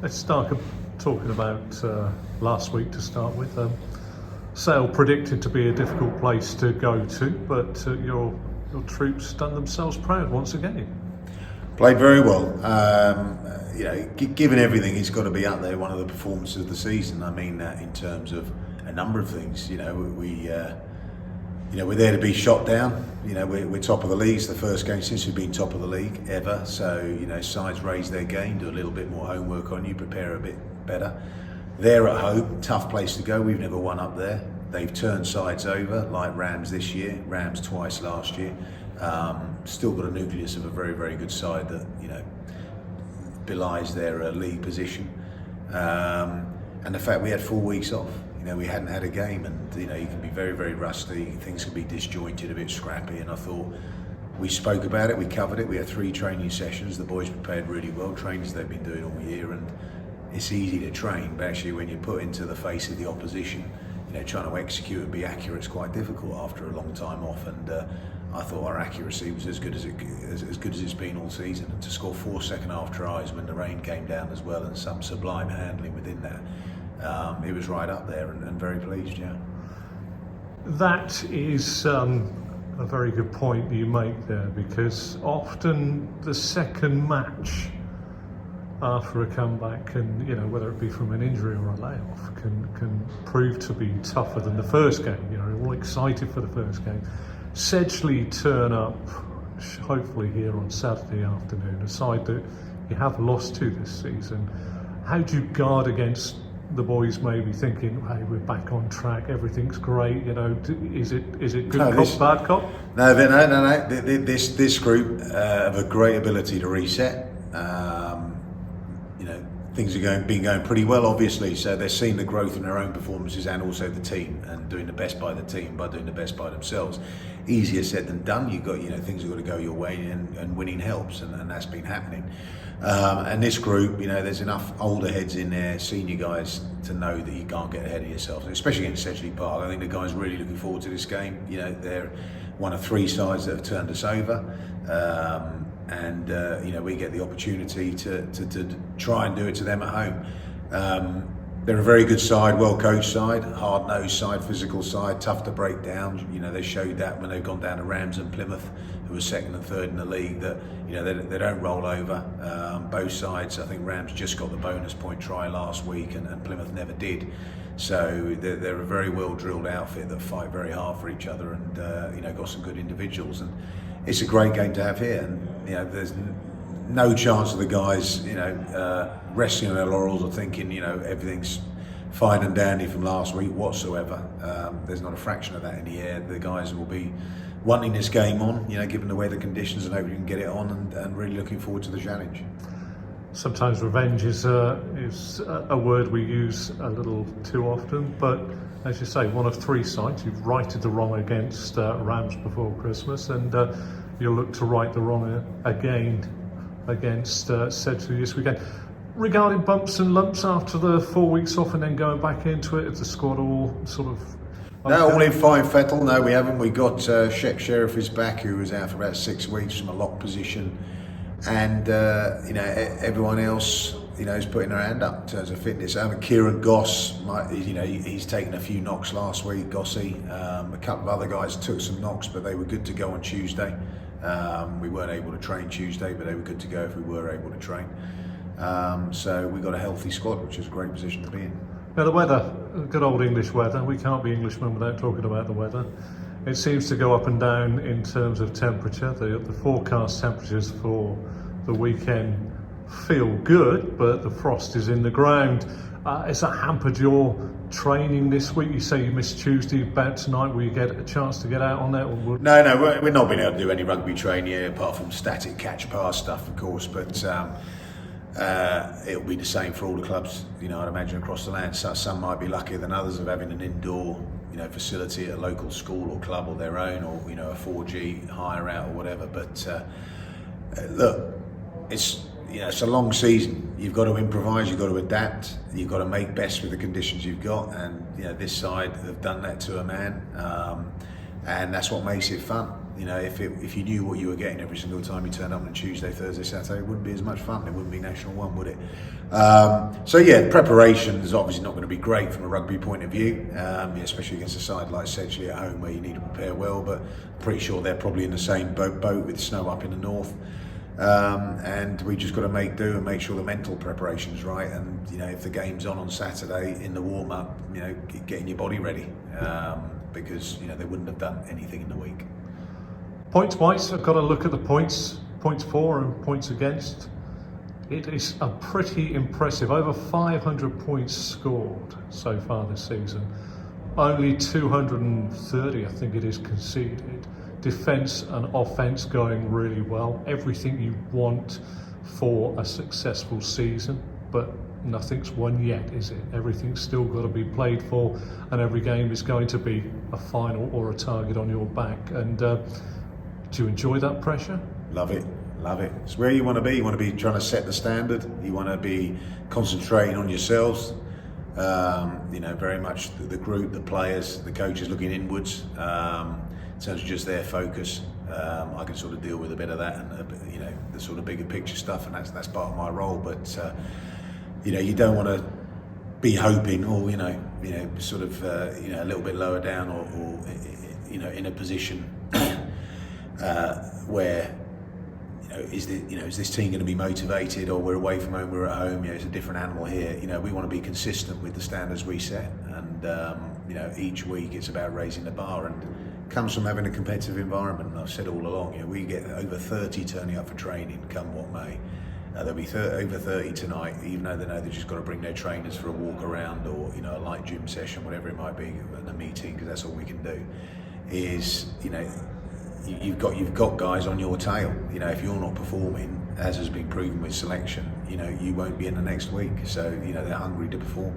Let's start talking about last week to start with. Sale predicted to be a difficult place to go to, but your troops done themselves proud once again. Played very well. Given everything, it's got to be up there. One of the performances of the season. I mean, in terms of a number of things. We're there to be shot down. We're top of the league. It's the first game since we've been top of the league ever. So, sides raise their game, do a little bit more homework on you, prepare a bit better. They're at home, tough place to go. We've never won up there. They've turned sides over, like Rams this year, Rams twice last year. Still got a nucleus of a very, very good side that, belies their league position. And the fact we had 4 weeks off. We hadn't had a game, and you can be very, very rusty. Things can be disjointed, a bit scrappy. And I thought we spoke about it, we covered it. We had 3 training sessions. The boys prepared really well. Trainings they've been doing all year, and it's easy to train, but actually when you're put into the face of the opposition, trying to execute and be accurate is quite difficult after a long time off. And I thought our accuracy was as good as it's been all season. And to score 4 second half tries when the rain came down as well, and some sublime handling within that. It was right up there, and very pleased, yeah. That is a very good point you make there, because often the second match after a comeback can, whether it be from an injury or a layoff, can prove to be tougher than the first game. We're all excited for the first game. Sedgley turn up, hopefully here on Saturday afternoon, a side that you have lost to this season. How do you guard against the boys maybe thinking, hey, we're back on track, everything's great, is it good cop, bad cop? No. This group have a great ability to reset. Things are been going pretty well, obviously, so they're seeing the growth in their own performances and also the team, and doing the best by the team by doing the best by themselves. Easier said than done. You've got, things have got to go your way, and winning helps, and that's been happening. And this group, there's enough older heads in there, senior guys, to know that you can't get ahead of yourself, especially against Sedgley Park. I think the guys are really looking forward to this game. They're one of 3 sides that have turned us over. We get the opportunity to try and do it to them at home. They're a very good side, well-coached side, hard-nosed side, physical side, tough to break down. They showed that when they've gone down to Rams and Plymouth, who were 2nd and 3rd in the league, that they don't roll over. Both sides, I think Rams just got the bonus point try last week, and Plymouth never did. So they're a very well-drilled outfit that fight very hard for each other, and got some good individuals. And it's a great game to have here, and there's no chance of the guys resting on their laurels or thinking everything's fine and dandy from last week whatsoever. There's not a fraction of that in the air. The guys will be wanting this game on, given the weather conditions, and hoping we can get it on, and really looking forward to the challenge. Sometimes revenge is a word we use a little too often, but as you say, one of 3 sides. You've righted the wrong against Rams before Christmas, and you'll look to right the wrong again against Sedgley this weekend. Regarding bumps and lumps after the 4 weeks off and then going back into it, is the squad all sort of... Okay? No, all in fine fettle. No, we haven't. We got Sheikh Sheriff is back, who was out for about 6 weeks from a lock position. And, everyone else, is putting their hand up in terms of fitness. Kieran Goss, he's taken a few knocks last week, Gossy. A couple of other guys took some knocks, but they were good to go on Tuesday. We weren't able to train Tuesday, but they were good to go if we were able to train. So we got a healthy squad, which is a great position to be in. Now the weather, good old English weather. We can't be Englishmen without talking about the weather. It seems to go up and down in terms of temperature. The forecast temperatures for the weekend feel good, but the frost is in the ground. Has that hampered your training this week? You say you missed Tuesday, about tonight. Will you get a chance to get out on that? No, we're not being able to do any rugby training here, apart from static catch pass stuff, of course, but it'll be the same for all the clubs, I'd imagine, across the land. So some might be luckier than others of having an indoor facility at a local school or club or their own, or a 4G hire out or whatever. But look, it's a long season. You've got to improvise, you've got to adapt, you've got to make best with the conditions you've got, and this side have done that to a man, and that's what makes it fun. You know, if you knew what you were getting every single time you turned up on Tuesday, Thursday, Saturday, it wouldn't be as much fun. It wouldn't be National One, would it? So yeah, preparation is obviously not going to be great from a rugby point of view, especially against a side like Sedgley at home where you need to prepare well. But I'm pretty sure they're probably in the same boat with snow up in the north. And we just got to make do and make sure the mental preparation's right. And you know, if the game's on Saturday in the warm up, you know, getting your body ready, because you know they wouldn't have done anything in the week. Points wise, I've got to look at the points for and points against. It is a pretty impressive, over 500 points scored so far this season. Only 230, I think it is, conceded. Defence and offence going really well. Everything you want for a successful season, but nothing's won yet, is it? Everything's still got to be played for, and every game is going to be a final or a target on your back. And do you enjoy that pressure? Love it, love it. It's where you want to be. You want to be trying to set the standard. You want to be concentrating on yourselves. You know, very much the group, the players, the coaches looking inwards. In terms of just their focus, I can sort of deal with a bit of that and you know, the sort of bigger picture stuff, and that's part of my role. But you know, you don't want to be hoping, or you know, sort of you know, a little bit lower down, or you know, in a position where you know, is this team going to be motivated, or we're away from home, we're at home. You know, it's a different animal here. You know, we want to be consistent with the standards we set, and you know, each week it's about raising the bar, and comes from having a competitive environment. And I've said all along, you know, we get over 30 turning up for training, come what may. There'll be over 30 tonight, even though they know they've just got to bring their trainers for a walk around, or you know, a light gym session, whatever it might be, and a meeting, because that's all we can do. Is, you know, you've got guys on your tail. You know, if you're not performing, as has been proven with selection, you know, you won't be in the next week. So you know, they're hungry to perform.